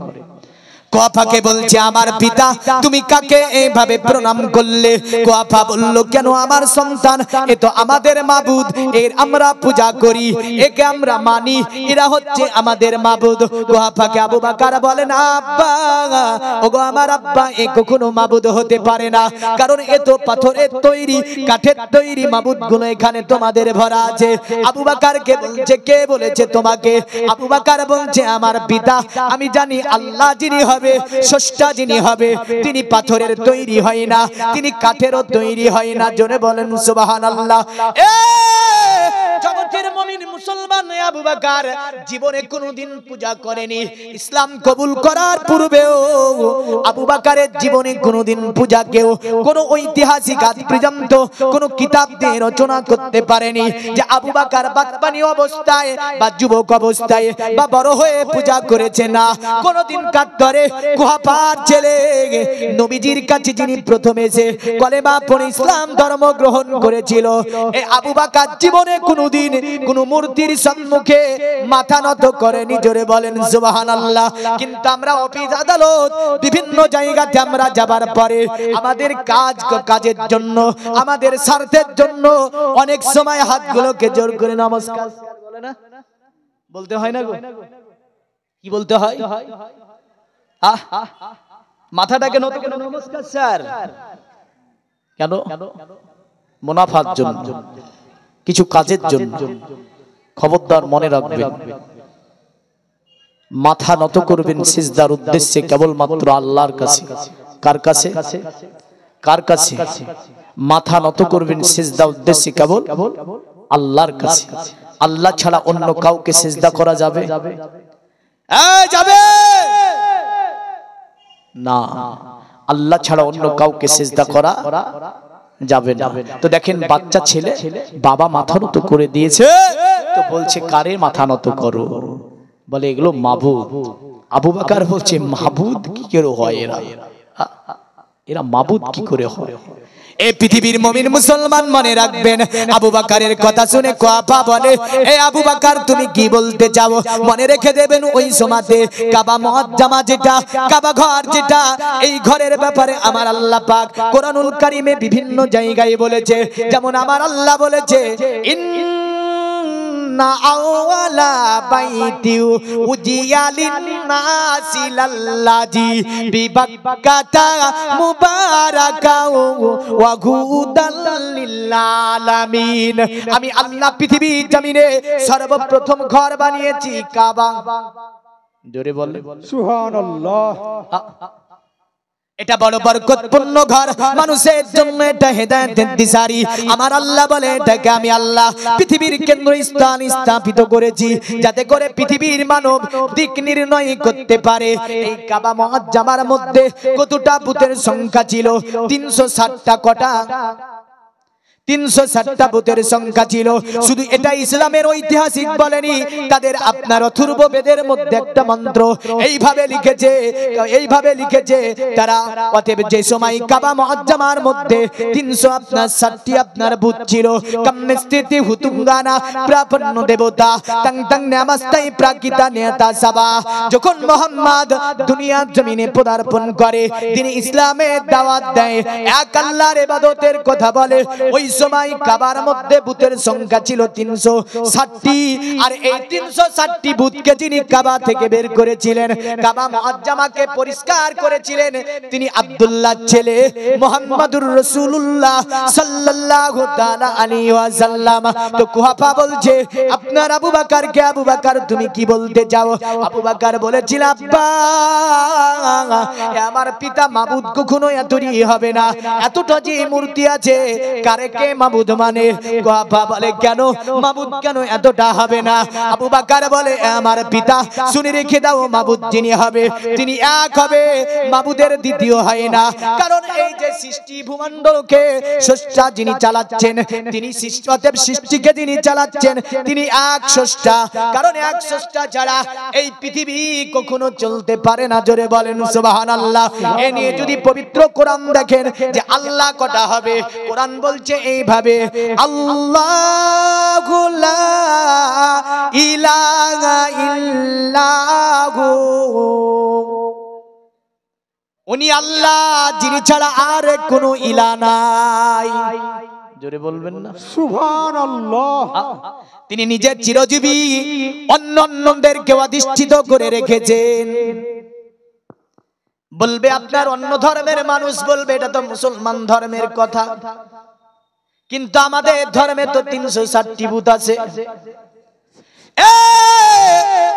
কুহাফাকে বলছে, আমার পিতা তুমি কাকে এইভাবে প্রণাম করলে? কুহাফা বলল, কেন আমার সন্তান, এ তো আমাদের মাবুদ, এর আমরা পূজা করি, একে আমরা মানি, এরা হচ্ছে আমাদের মাবুদ। কুহাফাকে আবু বকর বলেন, আব্বা, ওগো আমার আব্বা, এ কখনো মাবুদ হতে পারে না, কারণ এ তো পাথরের তৈরি, কাঠের তৈরি মাবুদ গুলো এখানে তোমাদের ভরা আছে। আবু বকরকে বলছে, কে বলেছে তোমাকে? আবু বকর বলছে, আমার পিতা, আমি জানি আল্লাহ যিনি হবে, স্রষ্টা যিনি হবে, তিনি পাথরের তৈরি হয় না, তিনি কাঠেরও তৈরি হয় না। জোরে বলেন সুবহানাল্লাহ। জগতের মুমিন মুসলমান আবু বকর জীবনে কোনোদিন পূজা করেনি। ইসলাম কবুল করার পূর্বেও আবু বকরের জীবনে কোনোদিন পূজা কেউ কোন ঐতিহাসিক আজ পর্যন্ত কোন কিতাব দিয়ে রচনা করতে পারেনি যে আবু বকর বাকবানি অবস্থায় বা যুবক অবস্থায় বা বড় হয়ে পূজা করেছে। না, কোনোদিন কাটরে কুহাফার ছেলে নবীজির কাছে যিনি প্রথম এসে কলেমা পড়ে ইসলাম ধর্ম গ্রহণ করেছিল, এই আবু বকর জীবনে কোনোদিন কোন মূর্তির সম্মুখে মাথা নত করেনি। জোরে বলেন সুবহানাল্লাহ। কিন্তু আমরা অফিস আদালত বিভিন্ন জায়গাতে আমরা যাবার পরে আমাদের কাজের জন্য, আমাদের স্বার্থের জন্য অনেক সময় হাতগুলোকে জোর করে নমস্কার বলে না, বলতে হয় না গো, কি বলতে হয়? মাথাটাকে নত করে নমস্কার স্যার, কেন? মুনাফার জন্য, কিছু কাজের জন্য। খবরদার মনে রাখবেন, মাথা নত করবেন সিজদার উদ্দেশ্যে কেবলমাত্র আল্লাহর কাছে। কার কাছে? কার কাছে? মাথা নত করবেন সিজদা উদ্দেশ্যে কেবল আল্লাহর কাছে। আল্লাহ ছাড়া অন্য কাউকে সিজদা করা যাবে? যাবে না, আল্লাহ ছাড়া অন্য কাউকে সিজদা করা যাবে না। তো দেখেন বাচ্চা ছেলে, বাবা মাথা নত করে দিয়েছে, তো বলছে কারে মাথা নত করো? বলে এগুলো মাবুদ। আবু বকর বলছে মাবুদ কি করে হয়? এরা মাবুদ কি করে হয়? এই পৃথিবীর মুমিন মুসলমান মনে রাখবেন, আবু বকরের কথা শুনে কুহাফা বলে, এ আবু বকর তুমি কি বলতে চাও? মনে রেখে দেবেন ওই সময়তে কাবা মুআজ্জামা যেটা, কাবা ঘর যেটা, এই ঘরের ব্যাপারে আমার আল্লাহ পাক কোরআনুল কারীমে বিভিন্ন জায়গায় বলেছে। যেমন আমার আল্লাহ বলেছে, ইন্না আওয়ালা বাইতি উজিয়া লিন-নাসি লাল্লাযী বিবাক্কাতা মুবারাকাও ওয়া হুদাল লিল-আলামিন। আমি আল্লাহ পৃথিবীর জমিনে সর্বপ্রথম ঘর বানিয়েছি কাবা। জোরে বল সুবহানাল্লাহ। এটা বড় বরকতপূর্ণ ঘর, মানুষের জন্য এটা হেদায়েতের দিশারি। আমার আল্লাহ বলে এটাকে আমি আল্লাহ পৃথিবীর কেন্দ্রস্থান স্থাপিত করেছি, যাতে করে পৃথিবীর মানব দিক নির্ণয় করতে পারে। এই কাবা মুআজ্জামার মধ্যে কতটা বুতের সংখ্যা ছিল? 360টা। কটা? 360টা বুতের সংখ্যা ছিল। শুধু এটা ইসলামের ঐতিহাসিক বলেনি, তাদের আপনার অথর্ব বেদের মধ্যে একটা মন্ত্র এইভাবে লিখেছে তারা। অতএব যে সময় কাবা মুআজ্জামার মধ্যে 360টি আপনার বুত ছিল। কাম্মিস্তিতি হুতুঙ্গানা প্রাপন্ন দেবতা তং তং নামাস্তাই প্রাকিতা নেতা সাবা। যখন মুহাম্মদ দুনিয়ার জমিনে পদার্পণ করে, তিনি ইসলামের দাওয়াত দেয়, এক আল্লাহর ইবাদতের কথা বলে, ওই সময় কাবার মধ্যে বুতের সংখ্যা ছিল 360টি। আর এই 360টি বুতকে যিনি কাবা থেকে বের করেছিলেন, কাবা মুআজ্জামাকে পরিষ্কার করেছিলেন, তিনি আব্দুল্লাহ ছেলে মুহাম্মাদুর রাসূলুল্লাহ সাল্লাল্লাহু তাআলা আলাইহি ওয়াসাল্লাম। তো কুহাফা বলছে আপনার আবু বকরকে, আবু বকর তুমি কি বলতে চাও? আবু বকর বলেছিল, আব্বা আমার পিতা মাবুদ কখনো এতই হবে না, এতটা যে মূর্তি আছে, কারে কে মাবুদ মানে? কুহাফা বলে কেন মাবুদ কেন এতটা হবে না? আবু বকর বলে আমার পিতা শুনে রেখে দাও, মাবুদ যিনি হবে তিনি এক হবে, মাবুদের দ্বিতীয় হয় না। কারণ এই যে সৃষ্টি ভূমণ্ডলকে স্রষ্টা যিনি চালাচ্ছেন, তিনি সৃষ্টিকে যিনি চালাচ্ছেন তিনি এক স্রষ্টা। কারণ এক স্রষ্টা ছাড়া এই পৃথিবী কখনো চলতে পারে না। জোরে বলেন সুবহানাল্লাহ। এ নিয়ে যদি পবিত্র কোরআন দেখেন যে আল্লাহ কটা হবে, কোরআন বলছে এইভাবে, আল্লাহু লা ইলাহা ইল্লাহু, উনি আল্লাহ যিনি ছাড়া আর কোনো ইলাহ নাই। জোরে বলবেন না সুবহানাল্লাহ। তিনি নিজের চিরজীবী, অন্যদেরকে অধিষ্ঠিত করে রেখেছেন। বলবে আপনার অন্য ধর্মের মানুষ বলবে এটা তো মুসলমান ধর্মের কথা, কিন্তু আমাদের ধর্মে তো 360টি ভূত আছে।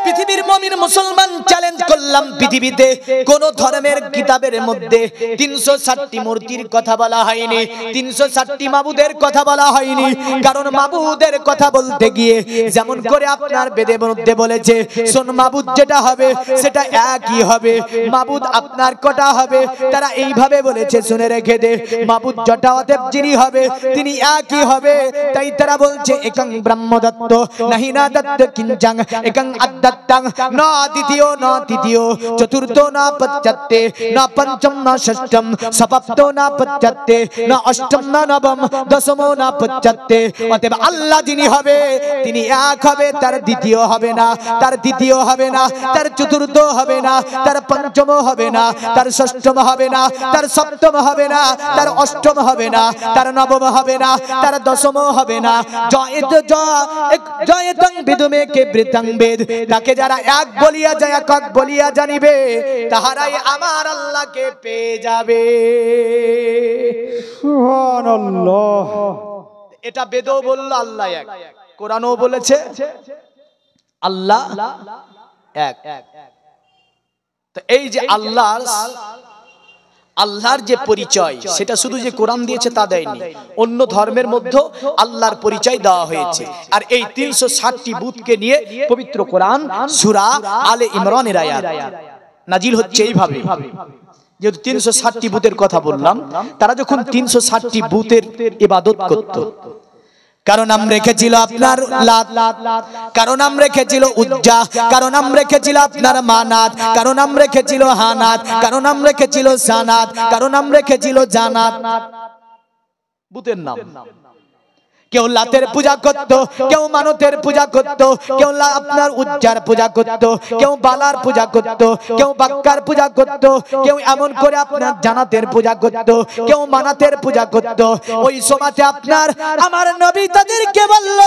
পৃথিবীর মুমিন মুসলমান চ্যালেঞ্জ করলাম, পৃথিবীতে কোন ধর্মের কিতাবের মধ্যে 360টি মূর্তির কথা বলা হয়নি, 360টি মাবুদের কথা বলা হয়নি। কারণ মাবুদের কথা বলতে গিয়ে যেমন করে আপনার বেদের মধ্যে বলেছে, শোন মাবুদ যেটা হবে সেটা একই হবে। মাবুদ আপনার কটা হবে তারা এইভাবে বলেছে, শুনে রেখে দে, মাবুদ যেটা অতএব যিনি হবে তিনি একই হবে। তাই তারা বলছে একং ব্রহ্মদত্ত নাহি না দত্ত কিঞ্চং একং আদ্দত্তং, না দ্বিতীয় না তৃতীয়, চতুর্থ না পঞ্চমে, না পঞ্চম না ষষ্ঠম, সপ্তম না পঞ্চমে, না অষ্টম না নবম, দশম না পঞ্চমে। অতএব আল্লাহ যিনি হবে তিনি এক হবে, তার দ্বিতীয় হবে না, তার তৃতীয় হবে না, তার চতুর্থ হবে না, তার পঞ্চম হবে না, তার ষষ্ঠম হবে না, তার সপ্তম হবে না, তার অষ্টম হবে না, তার নবম হবে না, তার দশম হবে না। জয়তং বিদুমে কে বৃতং বেদ, তাকে যারা এক বলিয়া যায় একক বলিয়া জানিবে, তাহারাই আমার আল্লাহকে পেয়ে যাবে। সুবহানাল্লাহ। এটা বেদও বলল আল্লাহ এক, কোরআনও বলেছে আল্লাহ এক। তো এই যে আল্লাহর যে পরিচয়, সেটা শুধু যে কোরআন দিয়েছে তা দেয়নি, অন্য ধর্মের মধ্যে আল্লাহর পরিচয় দেওয়া হয়েছে। আর এই 360টি বুতকে নিয়ে পবিত্র কোরআন সূরা আলে ইমরানের আয়াত নাজিল হচ্ছে এইভাবে। যেহেতু 360টি বুতের কথা বললাম, তারা যখন 360টি বুতের ইবাদত করত, কারো নাম রেখেছিল আপনার লাত, কারো নাম রেখেছিল উজ্জা, কারো নাম রেখেছিল আপনার মানাত, কারো নাম রেখেছিল হানাত, কারো নাম রেখেছিল সানাত, কারো নাম রেখেছিল জানাত। বুতের নাম। কেউ লাতের পূজা করত, কেউ মানতের পূজা করত, কেউ আপনার উজ্জার পূজা করত, কেউ বালার পূজা করত, কেউ বাক্কার পূজা করত, কেউ এমন করে আপনার জানাতের পূজা করত, কেউ মানাতের পূজা করত। ওই সময়তে আপনার আমার নবী তাদেরকে বলল,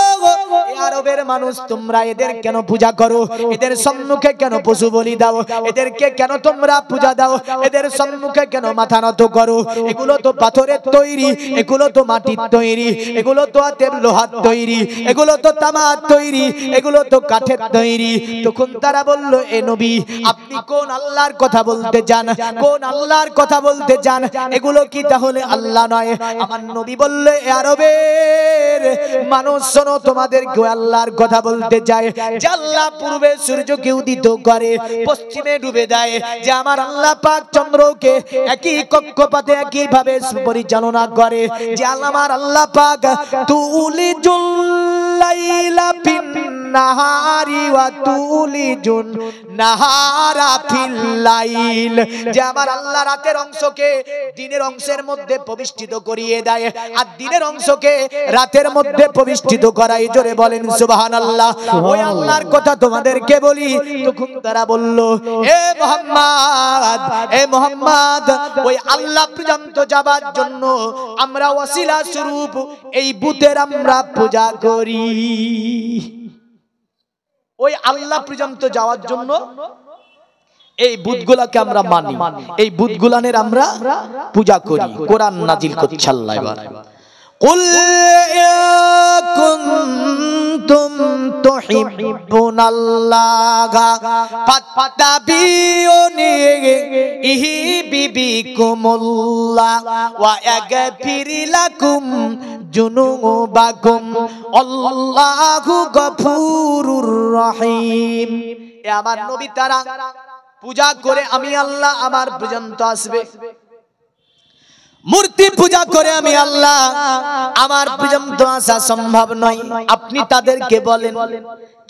আরবের মানুষ তোমরা এদের কেন পূজা করো? এদের সম্মুখে কেন পশু বলি দাও? এদেরকে কেন তোমরা পূজা দাও? এদের সম্মুখে কেন মাথা নত করো? এগুলো তো পাথরের তৈরি, এগুলো তো মাটির তৈরি, এগুলো তো হাতের লোহার তৈরি, এগুলো তো তামার তৈরি, এগুলো তো কাঠের তৈরি। তখন তারা বলল, এ নবী আপনি কোন আল্লাহর কথা বলতে চান, কোন আল্লাহর কথা বলতে চান? এগুলো কি তাহলে আল্লাহ নয়? আমার নবী বলল, এ আরবের মানুষ শোনো, তোমাদেরকে আল্লাহর কথা বলতে চায় যে আল্লাহ পূর্বে সূর্যকে উদিত করে, পশ্চিমে ডুবে দেয়, যে আমার আল্লাহ পাক চন্দ্রকে একই কক্ষপথে একই ভাবে পরিচালনা করে, যে আমার আল্লাহ পাক তুলিজুল লাইলা ফিন নাহারি ওয়া তুলিজুন নাহারা ফিল লাইল, যে আমার আল্লাহ রাতের অংশকে দিনের অংশের মধ্যে প্রবিষ্টিত করিয়ে দেয় আর দিনের অংশকে রাতের মধ্যে প্রবিষ্টিত করায়। জোরে বলেন সুবহানাল্লাহ। ওই আল্লাহর কথা তোমাদেরকে বলি। তখন তারা বলল, এ মুহাম্মদ, এ মুহাম্মদ, ওই আল্লাহ পর্যন্ত যাবার জন্য আমরা ওয়াসিলা স্বরূপ এই বুতের আমরা পূজা করি। ওই আল্লাহ পর্যন্ত যাওয়ার জন্য এই বুতগুলাকে আমরা মানি, এই বুতগুলানের আমরা পূজা করি। কোরআন নাজিল করছে আল্লাহ এবার, কুল ইয়া কুনতুম তুহিব্বুনাল্লাহা ফাত্তাবিউনি ইহবিবিকুমুল্লাহ ওয়া ইয়াগফির লাকুম জুনুবাকুম আল্লাহু গফুরুর রহিম। এ আমার নবী তারা পূজা করে আমি আল্লাহ আমার পর্যন্ত আসবে, মূর্তি পূজা করে আমি আল্লাহ আমার পর্যন্ত আসা সম্ভব নয়। আপনি তাদেরকে বলেন,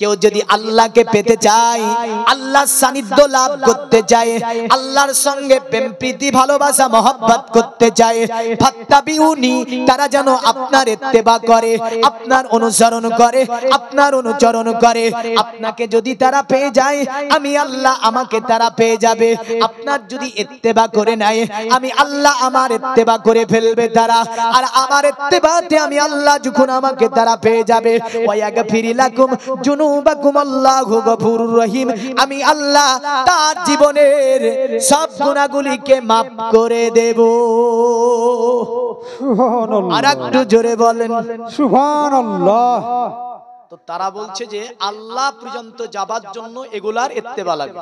কেউ যদি আল্লাহকে পেতে চায়, আল্লাহর সান্নিধ্য লাভ করতে চায়, আল্লাহর সঙ্গে প্রেম প্রীতি ভালোবাসা মহব্বত করতে চায়, ফাত্তাবিউনি, তারা যেন আপনার ইত্তেবা করে, আপনার অনুসরণ করে, আপনার অনুচরণ করে। আপনাকে যদি তারা পেয়ে যায়, আমি আল্লাহ আমাকে তারা পেয়ে যাবে। আপনার যদি ইত্তেবা করে নেয়, আমি আল্লাহ আমার ইত্তেবা করে ফেলবে তারা। আর আমার ইত্তেবাতে আমি আল্লাহ যখন আমাকে তারা পেয়ে যাবে, ওয়া ইয়াগফির লাকুম জুনুবাকুম আল্লাহু গফুরুর রহিম, আমি আল্লাহ তার জীবনের সব গুনাহগুলিকে maaf করে দেব। সুবহানাল্লাহ। আর একটু জোরে বলেন সুবহানাল্লাহ। তো তারা বলছে যে আল্লাহ পর্যন্ত যাবার জন্য এগুলার ইত্তেবা লাগে,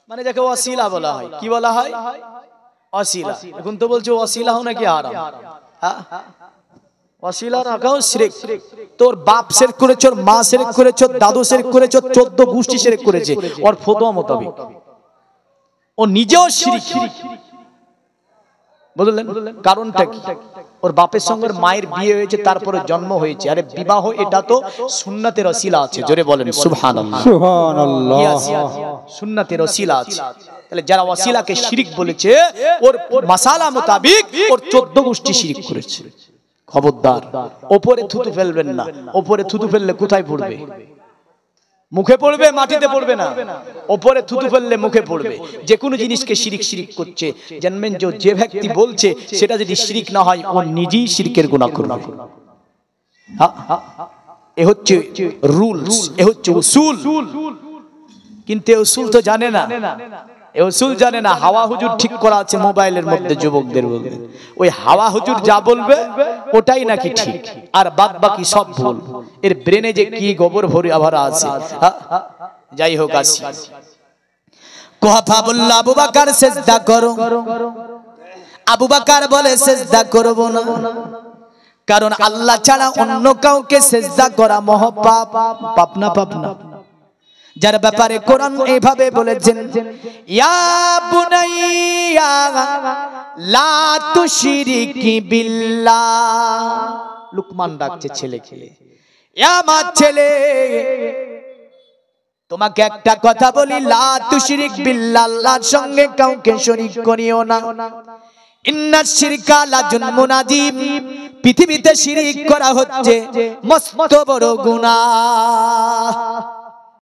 মানে যাকে ওয়াসিলা বলা হয়। কি বলা হয়? ওয়াসিলা। এখন তো বলছো ওয়াসিলা হো নাকি হারাম? হ্যাঁ, ওয়াসিলা রাখাও শিরক। তোর বাপ শিরক করেছে, ওর মা শিরক করেছে, দাদু শিরক করেছে, 14 গোষ্ঠী শিরক করেছে ওর ফতোয়া মোতাবেক। ও নিজেও শিরক। বুঝলেন কারণটা কি? ওর বাপের সঙ্গে ওর মায়ের বিয়ে হয়েছে, তারপরে জন্ম হয়েছে। আরে বিবাহ এটা তো সুন্নাতের ওসিলা আছে। জোরে বলেন সুবহানাল্লাহ। সুবহানাল্লাহ। সুন্নাতের ওসিলা আছে। তাহলে যারা ওয়াসিলাকে শিরক বলেছে, ওর মাসালা মোতাবেক ওর 14 গোষ্ঠী শিরক করেছে। খবরদার, ওপরে থুতু ফেলবেন না। ওপরে থুতু ফেললে কোথায় পড়বে? মুখে পড়বে, মাটিতে পড়বে না। ওপরে থুতু ফেললে মুখে পড়বে। যে কোনো জিনিসকে শিরক শিরক করছে, জানবেন যে ব্যক্তি বলছে সেটা যদি শিরক না হয়, ও নিজেই শিরকের গুনাহ করবে। এ হচ্ছে রুলস, এ হচ্ছে উসুল। কিন্তু এই উসুল তো জানে না, এই উসুল জানে না। হাওয়া হুজুর ঠিক করা আছে মোবাইলের মধ্যে, যুবকদের বলবে ওই হাওয়া হুজুর যা বলবে ওটাই নাকি ঠিক, আর বাদ বাকি সব ভুল। এর ব্রেনে যে কি গোবর ভরা আছে। যাই হোক, আসি। কথা বলল আবু বকর সিজদা করো। আবু বকর বলে সিজদা করব না, কারণ আল্লাহ ছাড়া অন্য কাউকে সিজদা করা মহাপাপ। পাপ না? পাপ না? যার ব্যাপারে কোরআন এইভাবে বলেছেন, ইয়া বুনাইয়া লা তুশরিকি বিল্লাহ। লুকমান ডাকছে ছেলেকে, এ আমার ছেলে, তোমাকে একটা কথা বলি, লা তুশরিক বিল্লাহ, আল্লাহর সঙ্গে কাউকে শরীক করিও না। ইন্নাশ শিরকা লাযুলমুন আযীম, পৃথিবীতে শিরক করা হচ্ছে মস্ত বড় গুনাহ।